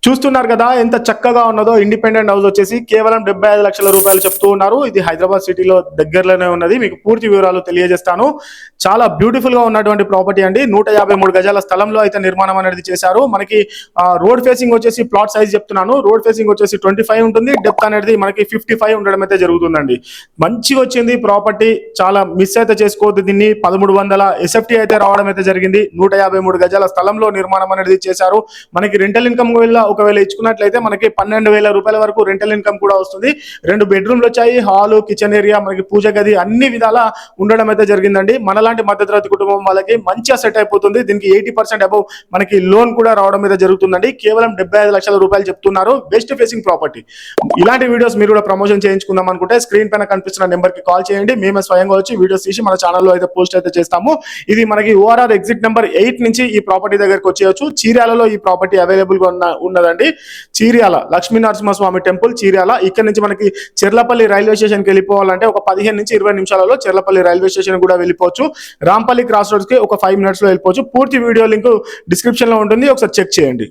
చూస్తున్నారు కదా ఎంత చక్కగా ఉన్నదో ఇండిపెండెంట్ హౌస్ వచ్చేసి కేవలం 75 లక్షల రూపాయలు చెప్తూ ఉన్నారు. ఇది హైదరాబాద్ సిటీలో దగ్గరలోనే ఉన్నది. మీకు పూర్తి వివరాలు తెలియజేస్తాను. చాలా బ్యూటిఫుల్ గా ఉన్నటువంటి ప్రాపర్టీ అండి. 153 గజాల స్థలంలో అయితే నిర్మాణం అనేది చేశారు. మనకి రోడ్ ఫేసింగ్ వచ్చేసి ప్లాట్ సైజ్ చెప్తున్నాను. రోడ్ ఫేసింగ్ వచ్చేసి 25 ఉంటుంది. డెప్త్ అనేది మనకి 55 ఉండడం అయితే జరుగుతుందండి. మంచిగా వచ్చింది ప్రాపర్టీ. చాలా మిస్ అయితే చేసుకోవద్దు దీన్ని. 1300 SFT అయితే రావడం అయితే జరిగింది. 153 గజాల స్థలంలో నిర్మాణం అనేది చేశారు. మనకి రెంటల్ ఇన్కమ్ ఒకవేళ ఇచ్చుకున్నట్లయితే మనకి 12,000 రూపాయల వరకు రెంటల్ ఇన్కమ్ కూడా వస్తుంది. 2 బెడ్రూమ్లు వచ్చాయి. హాలు, కిచెన్ ఏరియా, మనకి పూజ గది అన్ని విధాలా ఉండడం అయితే జరిగిందండి. మనలాంటి మధ్యతరగతి కుటుంబం వాళ్ళకి మంచిగా సెట్ అయిపోతుంది. దీనికి 80% అబౌవ్ మనకి లోన్ కూడా రావడం అయితే జరుగుతుందండి. కేవలం 75 లక్షల రూపాయలు చెప్తున్నారు. Best facing property. ఇలాంటి వీడియోస్ మీరు కూడా ప్రమోషన్ చేయించుకుందాం అనుకుంటే స్క్రీన్ పైన కనిపిస్తున్న నెంబర్ కి కాల్ చేయండి. మేమే స్వయంగా వచ్చి వీడియోస్ తీసి మన ఛానల్లో అయితే పోస్ట్ అయితే చేస్తాము. ఇది మనకి ORR ఎగ్జిట్ నెంబర్ 8 నుంచి ఈ ప్రాపర్టీ దగ్గరకు వచ్చేయచ్చు. చీరాలలో ఈ ప్రాపర్టీ అవైలబుల్ గా ఉన్నదండి. చీర్యాల లక్ష్మీ నరసింహస్వామి టెంపుల్ చీర్యాల. ఇక్కడ నుంచి మనకి చెర్లపల్లి రైల్వే స్టేషన్ కి వెళ్ళిపోవాలంటే ఒక 15 నుంచి 20 నిమిషాలలో చెర్లపల్లి రైల్వే స్టేషన్ కూడా వెళ్ళిపోవచ్చు. రాంపల్లి క్రాస్ రోడ్స్ కి ఒక 5 మినిట్స్ లో వెళ్ళిపోవచ్చు. పూర్తి వీడియో లింక్ డిస్క్రిప్షన్ లో ఉంటుంది. ఒకసారి చెక్ చేయండి.